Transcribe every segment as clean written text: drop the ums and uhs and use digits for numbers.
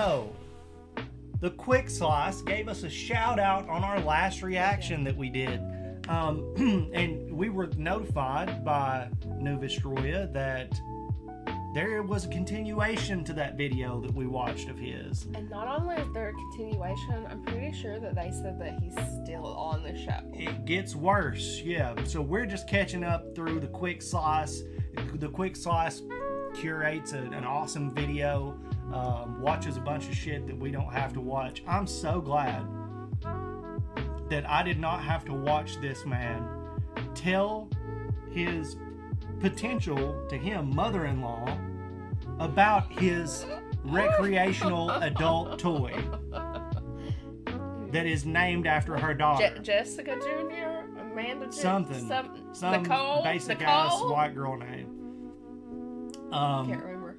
So, the Quick Slice gave us a shout out on our last reaction that we did. And we were notified by Novastroya that there was a continuation to that video that we watched of his. And not only is there a continuation, I'm pretty sure that they said that he's still on the show. It gets worse, yeah. So we're just catching up through the Quick Slice. The Quick Slice curates an awesome video, watches a bunch of shit that we don't have to watch. I'm so glad that I did not have to watch this man tell his potential to him mother-in-law about his recreational adult toy that is named after her daughter. Jessica Jr., Amanda Jr., some Nicole, basic ass white girl name. Can't remember.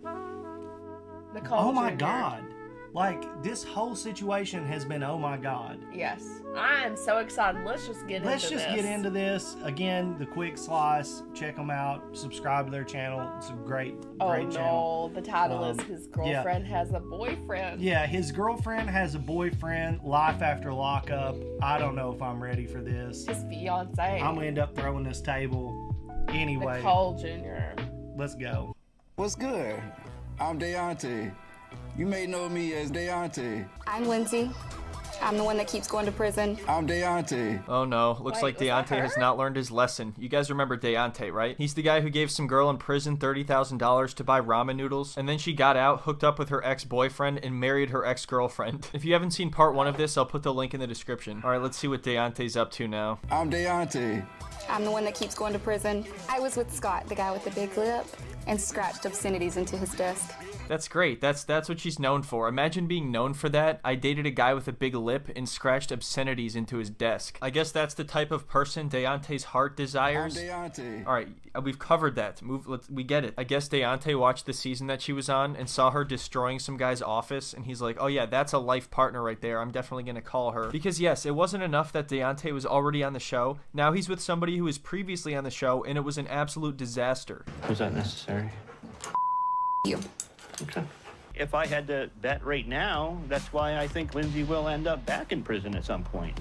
Nicole. Oh my Jr. God. Like, this whole situation has been, oh my God. Yes. I am so excited. Let's just get into this. Again, the Quick Slice. Check them out. Subscribe to their channel. It's a great channel. Oh, no. The title is His Girlfriend Has a Boyfriend. Yeah, his girlfriend has a boyfriend. Life after lockup. I don't know if I'm ready for this. His fiance. I'm going to end up throwing this table. Anyway. Nicole Jr. Let's go. What's good? I'm Deonte. You may know me as Deonte. I'm Lindsay. I'm the one that keeps going to prison. I'm Deonte. Oh no, looks like Deonte has not learned his lesson. You guys remember Deonte, right? He's the guy who gave some girl in prison $30,000 to buy ramen noodles, and then she got out, hooked up with her ex-boyfriend, and married her ex-girlfriend. If you haven't seen part 1 of this, I'll put the link in the description. Alright, let's see what Deonte's up to now. I'm Deonte. I'm the one that keeps going to prison. I was with Scott, the guy with the big lip, and scratched obscenities into his desk. That's great. That's what she's known for. Imagine being known for that. I dated a guy with a big lip and scratched obscenities into his desk. I guess that's the type of person Deonte's heart desires. I'm Deonte. Alright, we've covered that. We get it. I guess Deonte watched the season that she was on and saw her destroying some guy's office, and he's like, oh yeah, that's a life partner right there. I'm definitely gonna call her. Because yes, it wasn't enough that Deonte was already on the show. Now he's with somebody who was previously on the show, and it was an absolute disaster. Was that necessary? You. Okay. If I had to bet right now, that's why I think Lindsay will end up back in prison at some point.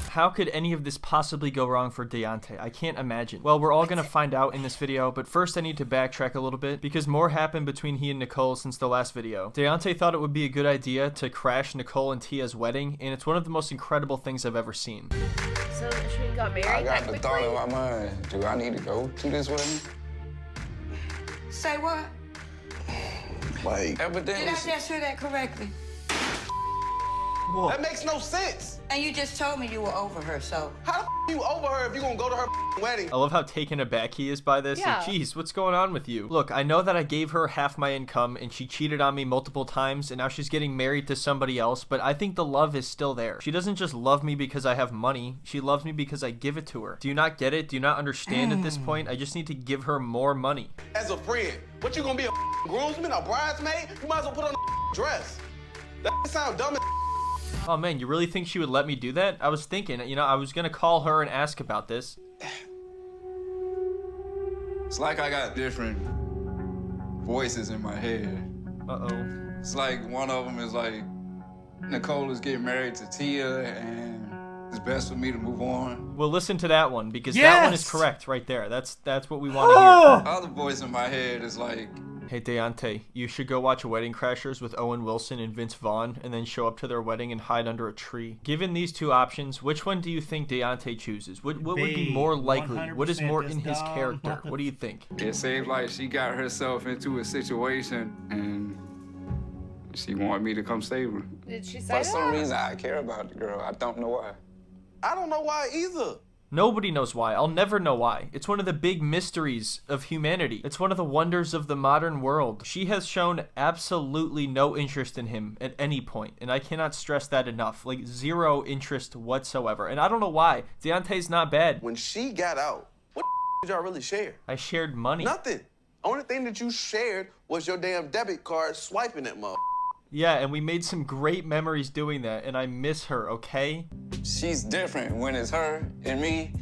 How could any of this possibly go wrong for Deonte? I can't imagine. Well, we're all gonna find out in this video, but first I need to backtrack a little bit because more happened between he and Nicole since the last video. Deonte thought it would be a good idea to crash Nicole and Tia's wedding, and it's one of the most incredible things I've ever seen. So she got married I got that the quickly? thought in my mind. Do I need to go to this wedding? Say what? Like, Did evidently. I just hear that correctly? Whoa. That makes no sense. And you just told me you were over her, so. How the you over her if you gonna go to her wedding? I love how taken aback he is by this. Yeah. Like, geez, what's going on with you? Look, I know that I gave her half my income and she cheated on me multiple times and now she's getting married to somebody else, but I think the love is still there. She doesn't just love me because I have money. She loves me because I give it to her. Do you not get it? Do you not understand at this point? I just need to give her more money. As a friend, what you gonna be, a groomsman, a bridesmaid? You might as well put on a dress. That sound dumb as. Oh man, you really think she would let me do that? I was thinking, you know, I was gonna call her and ask about this. It's like I got different voices in my head. Uh-oh. It's like one of them is like, Nicole is getting married to Tia, and it's best for me to move on. Well, listen to that one, because that one is correct right there. That's what we want to hear. The other voice in my head is like, Hey, Deonte, you should go watch Wedding Crashers with Owen Wilson and Vince Vaughn and then show up to their wedding and hide under a tree. Given these two options, which one do you think Deonte chooses? What would be more likely? What is more in his character? What do you think? it seems like she got herself into a situation, and she wanted me to come save her. Did she say For that? some reason, I care about the girl. I don't know why. I don't know why either. Nobody knows why. I'll never know why. It's one of the big mysteries of humanity. It's one of the wonders of the modern world. She has shown absolutely no interest in him at any point, and I cannot stress that enough. Like, zero interest whatsoever. And I don't know why. Deonte's not bad. When she got out, what did y'all really share? I shared money. Nothing. Only thing that you shared was your damn debit card swiping that mother. Yeah, and we made some great memories doing that, and I miss her, okay? She's different when it's her and me.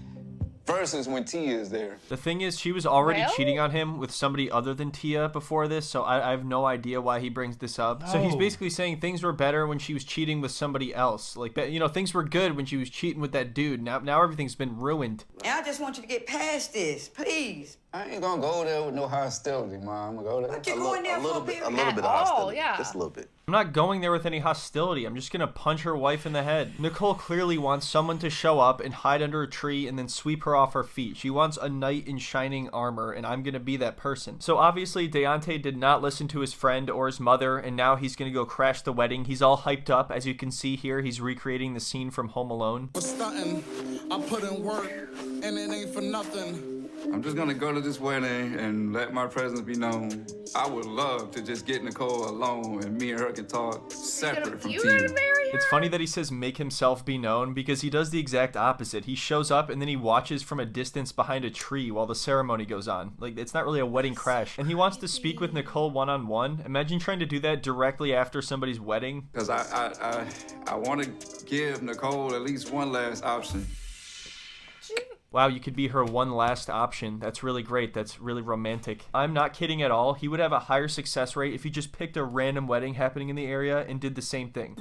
versus when Tia is there. The thing is, she was already Well? cheating on him with somebody other than Tia before this, so I have no idea why he brings this up. So he's No. basically saying things were better when she was cheating with somebody else. Like, you know, things were good when she was cheating with that dude. Now everything's been ruined. And I just want you to get past this, please. I ain't gonna go there with no hostility, Mom. I'm gonna go there. But you're going there for a bit period. of At all, hostility. yeah. Just a little bit. I'm not going there with any hostility. I'm just gonna punch her wife in the head. Nicole clearly wants someone to show up and hide under a tree and then sweep her off her feet. She wants a knight in shining armor, and I'm gonna be that person. So obviously, Deonte did not listen to his friend or his mother, and now he's gonna go crash the wedding. He's all hyped up. As you can see here, he's recreating the scene from Home Alone. For stunting, I put in work, and it ain't for nothing. I'm just gonna go to this wedding and let my presence be known. I would love to just get Nicole alone and me and her can talk separate from You gonna Tia. marry her? It's funny that he says make himself be known because he does the exact opposite. He shows up and then he watches from a distance behind a tree while the ceremony goes on. Like, it's not really a wedding crash. And he wants to speak with Nicole one-on-one. Imagine trying to do that directly after somebody's wedding. Because I want to give Nicole at least one last option. Wow, you could be her one last option. That's really great. That's really romantic. I'm not kidding at all. He would have a higher success rate if he just picked a random wedding happening in the area and did the same thing.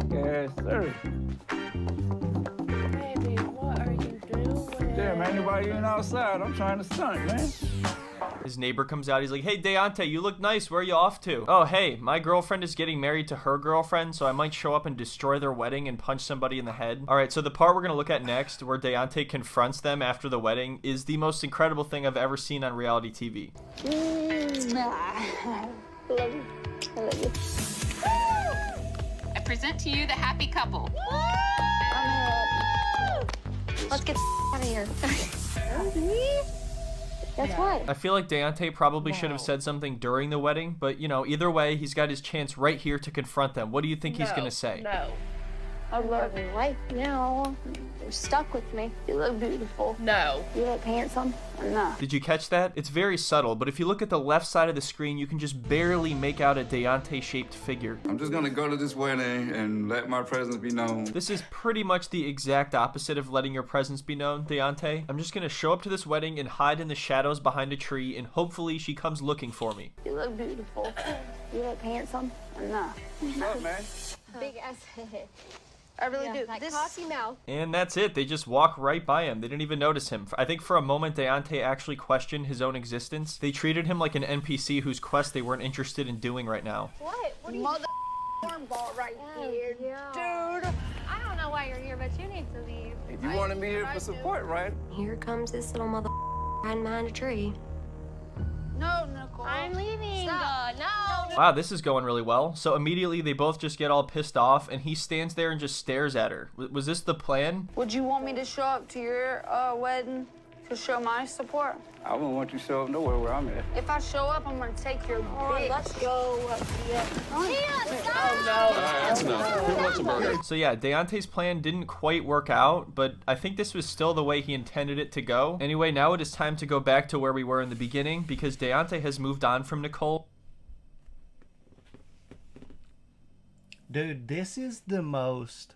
Yes, sir. Baby, what are you doing? Damn, ain't nobody even outside. I'm trying to stunt, man. His neighbor comes out. He's like, hey, Deonte, you look nice. Where are you off to? Oh, hey, my girlfriend is getting married to her girlfriend, so I might show up and destroy their wedding and punch somebody in the head. All right, so the part we're going to look at next, where Deonte confronts them after the wedding, is the most incredible thing I've ever seen on reality TV. I love you. I love you. I present to you the happy couple. Let's get out of here. That's what. I feel like Deonte probably should have said something during the wedding, but, you know, either way, he's got his chance right here to confront them. What do you think he's going to say? No. I love your life now. You're stuck with me. You look beautiful. No. You look handsome. No. Did you catch that? It's very subtle, but if you look at the left side of the screen, you can just barely make out a Deonte-shaped figure. I'm just gonna go to this wedding and let my presence be known. This is pretty much the exact opposite of letting your presence be known, Deonte. I'm just gonna show up to this wedding and hide in the shadows behind a tree, and hopefully she comes looking for me. You look beautiful. You look handsome. No. What's up, man? Big ass head. I really do. Like this coffee mouth. And that's it. They just walk right by him. They didn't even notice him. I think for a moment, Deonte actually questioned his own existence. They treated him like an NPC whose quest they weren't interested in doing right now. What? What are you? Mother cornball right here, dude. I don't know why you're here, but you need to leave. If you want to be here for support, right? Here comes this little mother hiding behind a tree. No, Nicole. I'm leaving. Stop. No. Wow, this is going really well. So immediately they both just get all pissed off, and he stands there and just stares at her. Was this the plan? Would you want me to show up to your wedding to show my support? I wouldn't want you to show up nowhere where I'm at. If I show up, I'm gonna take your bitch. Let's go. Tia, That's enough. Who wants a burger? So yeah, Deonte's plan didn't quite work out, but I think this was still the way he intended it to go. Anyway, now it is time to go back to where we were in the beginning, because Deonte has moved on from Nicole. Dude, this is the most...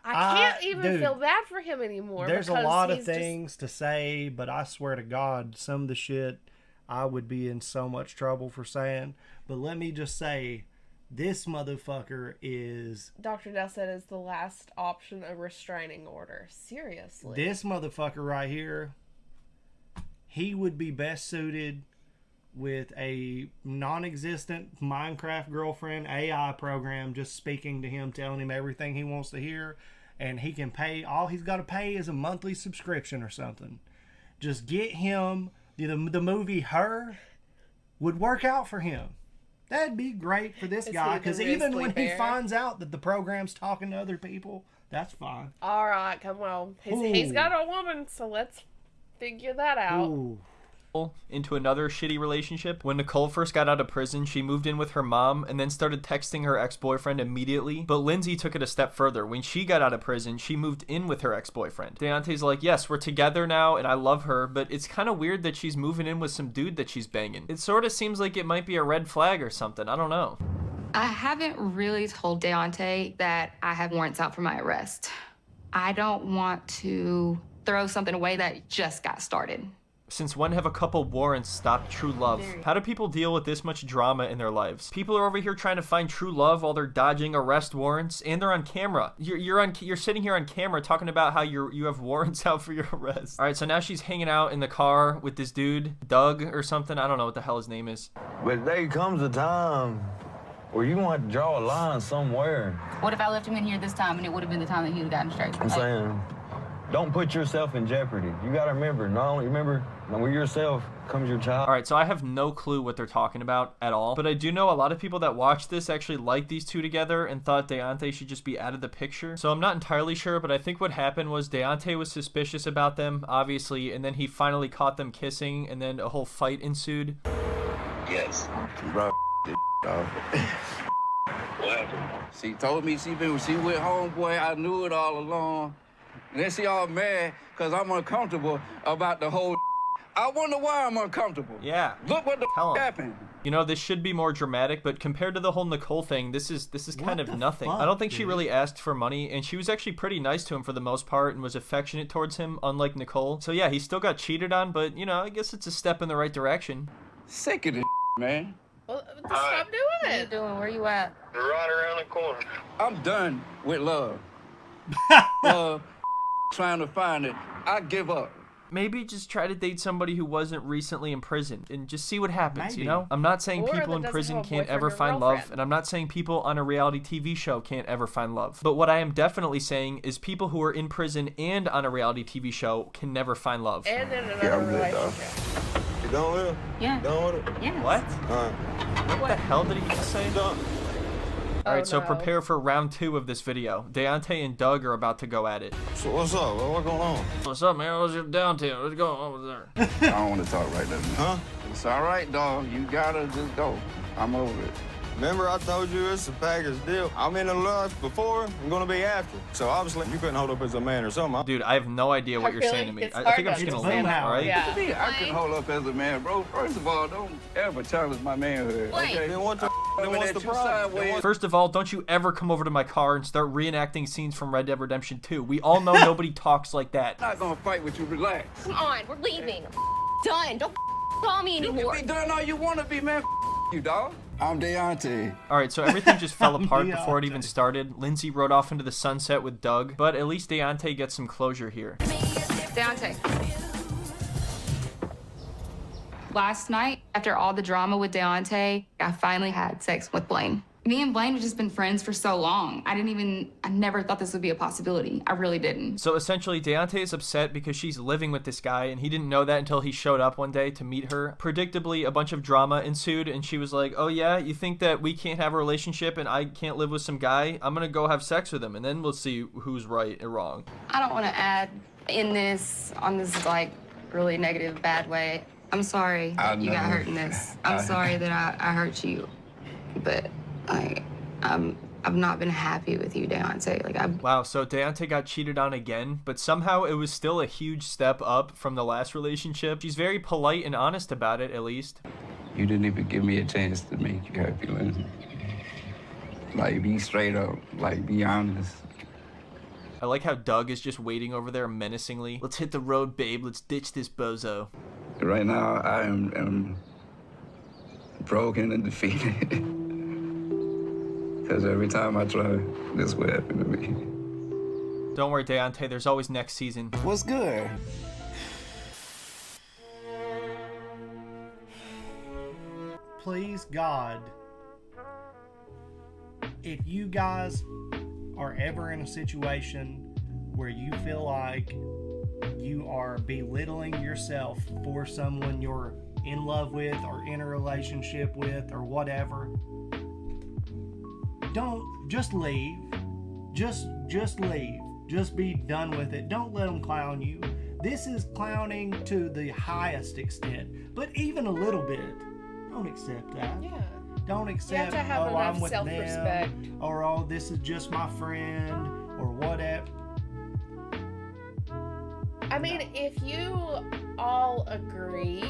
I can't even dude, feel bad for him anymore. There's a because lot of he's just- things to say, but I swear to God, some of the shit I would be in so much trouble for saying. But let me just say, this motherfucker is... Dr. Dell said is the last option a restraining order. Seriously. This motherfucker right here, he would be best suited with a non-existent Minecraft girlfriend AI program just speaking to him, telling him everything he wants to hear, and he can pay, all he's got to pay is a monthly subscription or something. Just get him, the movie Her would work out for him. That'd be great for this guy, because even when he finds out that the program's talking to other people, that's fine. All right, come on. He's got a woman, so let's figure that out. Ooh. Into another shitty relationship. When Nicole first got out of prison, she moved in with her mom and then started texting her ex-boyfriend immediately. But Lindsay took it a step further. When she got out of prison, she moved in with her ex-boyfriend. Deonte's like, yes, we're together now and I love her, but it's kind of weird that she's moving in with some dude that she's banging. It sort of seems like it might be a red flag or something. I don't know. I haven't really told Deonte that I have warrants out for my arrest. I don't want to throw something away that just got started. Since when have a couple warrants stopped true love? How do people deal with this much drama in their lives? People are over here trying to find true love while they're dodging arrest warrants, and they're on camera. You're sitting here on camera talking about how you have warrants out for your arrest. All right, so now she's hanging out in the car with this dude, Doug or something. I don't know what the hell his name is. But there comes a time where you want to draw a line somewhere. What if I left him in here this time and it would have been the time that he would have gotten straight? I'm saying, don't put yourself in jeopardy. You got to remember, not only with yourself comes your child. All right, so I have no clue what they're talking about at all, but I do know a lot of people that watched this actually liked these two together and thought Deonte should just be out of the picture. So I'm not entirely sure, but I think what happened was Deonte was suspicious about them, obviously, and then he finally caught them kissing, and then a whole fight ensued. Yes. Bro, dog. What happened? She told me she with homeboy. I knew it all along. And then she all mad because I'm uncomfortable about the whole. I wonder why I'm uncomfortable. Yeah. Look what the happened. You know, this should be more dramatic, but compared to the whole Nicole thing, this is kind of nothing. I don't think she really asked for money, and she was actually pretty nice to him for the most part and was affectionate towards him, unlike Nicole. So yeah, he still got cheated on, but you know, I guess it's a step in the right direction. Sick of this, man. Well, stop doing it. What are you doing? Where you at? Right around the corner. I'm done with love. Love, trying to find it. I give up. Maybe just try to date somebody who wasn't recently in prison and just see what happens, you know? I'm not saying Or people that in doesn't prison have a can't boyfriend ever or find love, girlfriend. and I'm not saying people on a reality TV show can't ever find love. But what I am definitely saying is people who are in prison and on a reality TV show can never find love. And in another relationship. You done with it? Yeah. Done with it? Yeah. What? All right. What the hell did he just say? Done. Alright, so no. prepare for round 2 of this video. Deonte and Doug are about to go at it. So what's up? What's going on? What's up, man? What's your downtown? What's going on over there? I don't want to talk right now. Huh? It's all right, dog. You gotta just go. I'm over it. Remember I told you it's a package deal. I'm in a lust before, I'm gonna be after. So obviously you couldn't hold up as a man or something. Dude, I have no idea what you're Really? saying to me. It's I hard think I'm to just gonna understand leave, that. alright? Yeah. I can hold up as a man, bro. First of all, don't ever challenge my manhood. Okay? Then what's the problem? Sideways. First of all, don't you ever come over to my car and start reenacting scenes from Red Dead Redemption 2. We all know nobody talks like that. I'm not gonna fight with you. Relax. Come on, we're leaving. Done. Don't call me You anymore. can be done all you want to be, man. You, dog. I'm Deonte. Alright, so everything just fell apart before it even started. Lindsay rode off into the sunset with Doug, but at least Deonte gets some closure here. Deonte. Last night, after all the drama with Deonte, I finally had sex with Blaine. Me and Blaine have just been friends for so long. I never thought this would be a possibility. I really didn't. So essentially, Deonte is upset because she's living with this guy, and he didn't know that until he showed up one day to meet her. Predictably, a bunch of drama ensued, and she was like, oh yeah, you think that we can't have a relationship and I can't live with some guy? I'm gonna go have sex with him, and then we'll see who's right or wrong. I don't want to add on this like really negative, bad way. I'm sorry that you got hurt in this. I'm sorry that I hurt you, but I've not been happy with you, Deonte. Wow, so Deonte got cheated on again, but somehow it was still a huge step up from the last relationship. She's very polite and honest about it, at least. You didn't even give me a chance to make you happy, Lindsay. Like, be straight up. Like, be honest. I like how Doug is just waiting over there menacingly. Let's hit the road, babe. Let's ditch this bozo. Right now, I am broken and defeated. Because every time I try, this will happen to me. Don't worry, Deonte. There's always next season. What's good? Please, God, if you guys are ever in a situation where you feel like you are belittling yourself for someone you're in love with or in a relationship with or whatever, don't just leave. Just leave. Just be done with it. Don't let them clown you. This is clowning to the highest extent, but even a little bit, don't accept that. Yeah. Don't accept, to have oh, enough I'm with self-respect. them, or oh, this is just my friend, or whatever. I mean, if you all agree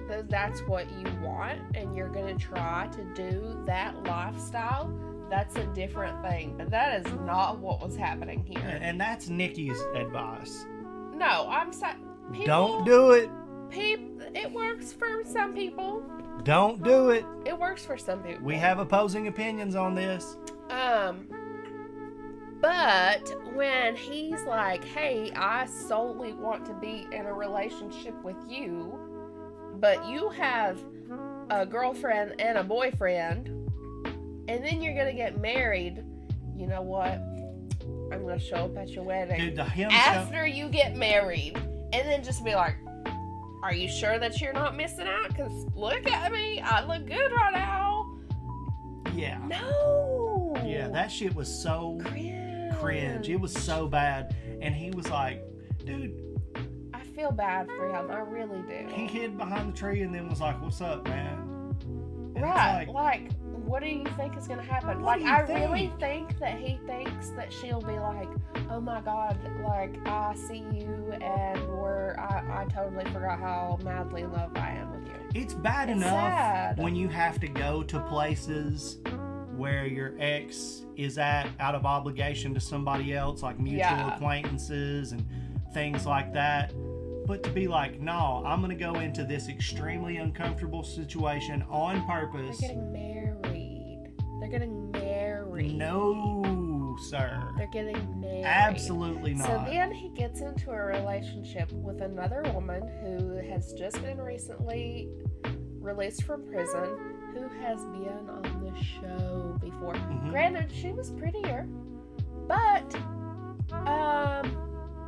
that that's what you want and you're going to try to do that lifestyle, that's a different thing. But that is not what was happening here. And that's Nikki's advice. No, I'm saying... Don't do it. It works for some people. Don't do it. It works for some people. We have opposing opinions on this. But when he's like, hey, I solely want to be in a relationship with you, but you have a girlfriend and a boyfriend, and then you're going to get married, you know what? I'm going to show up at your wedding after you get married, and then just be like, are you sure that you're not missing out? Because look at me. I look good right now. Yeah. No. Yeah, that shit was so cringe. It was so bad. And he was like, dude. I feel bad for him. I really do. He hid behind the tree and then was like, what's up, man? And right. Like, what do you think is going to happen? Like, I really think that he thinks that she'll be like, oh my God, like, I see you and I totally forgot how madly in love I am with you. It's bad enough sad. When you have to go to places where your ex is out of obligation to somebody else, like mutual acquaintances and things like that. But to be like, no, I'm going to go into this extremely uncomfortable situation on purpose. They're getting married. They're getting married. No, sir. They're getting married. Absolutely not. So then he gets into a relationship with another woman who has just been recently released from prison, who has been on the show before. Mm-hmm. Granted, she was prettier, but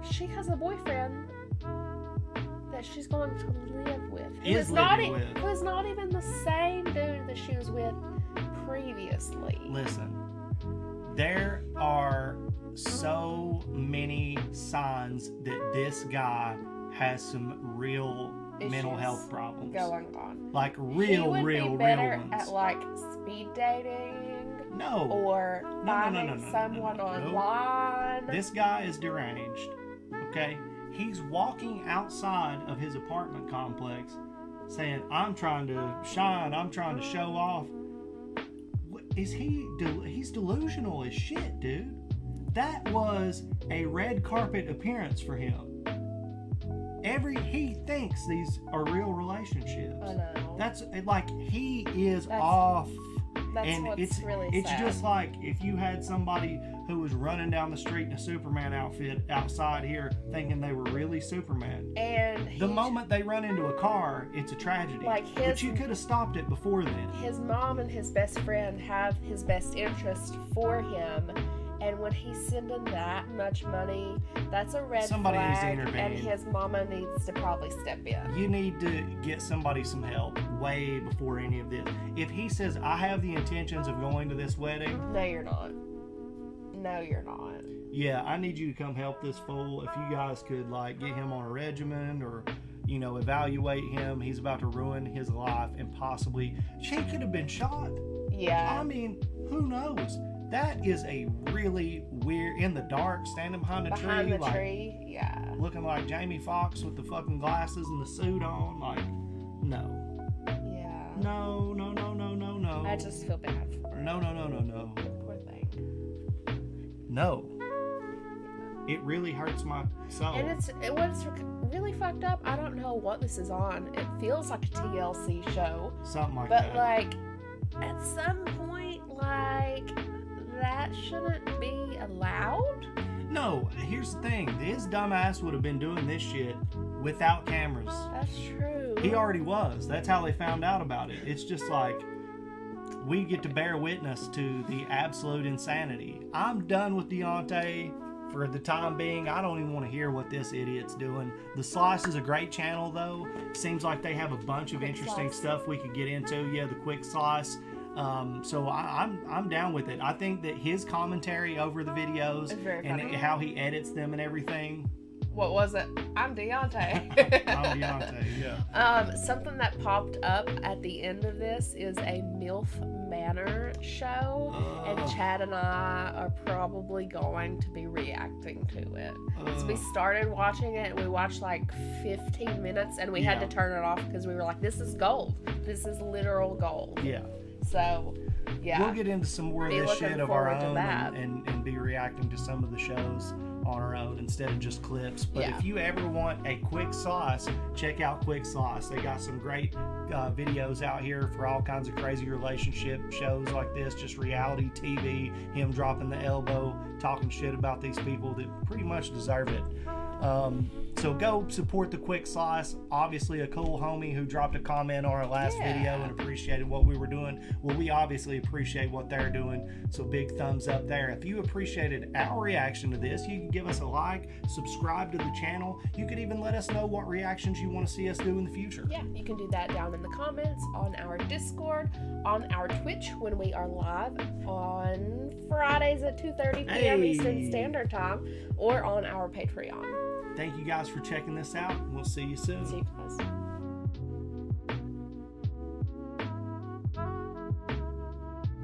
she has a boyfriend that she's going to live with. Who is not even the same dude that she was with previously. Listen, there are so many signs that this guy has some real mental health problems going on. Like real ones. At like speed dating. No. Or finding someone online. This guy is deranged. Okay? He's walking outside of his apartment complex saying, I'm trying to shine, I'm trying to show off. He's delusional as shit, dude. That was a red carpet appearance for him. He thinks these are real relationships. I know. That's like he is off. That's what's really sad. It's just like if you had somebody who was running down the street in a Superman outfit outside here thinking they were really Superman. And the moment they run into a car, it's a tragedy. But you could have stopped it before then. His mom and his best friend have his best interest for him. And when he's sending that much money, that's a red somebody flag. Needs to intervene. And his mama needs to probably step in. You need to get somebody some help way before any of this. If he says, I have the intentions of going to this wedding. No, you're not. No, you're not. Yeah, I need you to come help this fool. If you guys could, like, get him on a regimen or, you know, evaluate him. He's about to ruin his life and possibly... She could have been shot. Yeah. I mean, who knows? That is a really weird, in the dark, standing behind a tree. Yeah. Looking like Jamie Foxx with the fucking glasses and the suit on. Like, no. Yeah. No. I just feel bad for her. No. Poor thing. No. It really hurts my soul. And what's really fucked up, I don't know what this is on. It feels like a TLC show. Something like that. But, like, at some point, like... that shouldn't be allowed? No, here's the thing. His dumbass would have been doing this shit without cameras. That's true. He already was. That's how they found out about it. It's just like, we get to bear witness to the absolute insanity. I'm done with Deonte for the time being. I don't even want to hear what this idiot's doing. The Slice is a great channel, though. Seems like they have a bunch of interesting stuff we could get into. Yeah, the Quick Slice. So I'm down with it. I think that his commentary over the videos and how he edits them and everything what was it? I'm Deonte. I'm Deonte, yeah. Something that popped up at the end of this is a MILF Manor show, and Chad and I are probably going to be reacting to it. So we started watching it, and we watched like 15 minutes, and we had to turn it off because we were like, this is gold. This is literal gold. Yeah. So, yeah. We'll get into some more of this shit of our own and be reacting to some of the shows on our own instead of just clips. But if you ever want a quick sauce, check out Quick Sauce. They got some great videos out here for all kinds of crazy relationship shows like this, just reality TV, him dropping the elbow, talking shit about these people that pretty much deserve it. So go support the Quick Sauce. Obviously a cool homie who dropped a comment on our last video and appreciated what we were doing. Well, we obviously appreciate what they're doing, so big thumbs up there. If you appreciated our reaction to this, you can give us a like, subscribe to the channel. You could even let us know what reactions you want to see us do in the future. Yeah, you can do that down in the comments, on our Discord, on our Twitch when we are live on Fridays at 2:30 p.m. Eastern Standard Time, or on our Patreon. Thank you guys for checking this out. We'll see you soon. See you guys.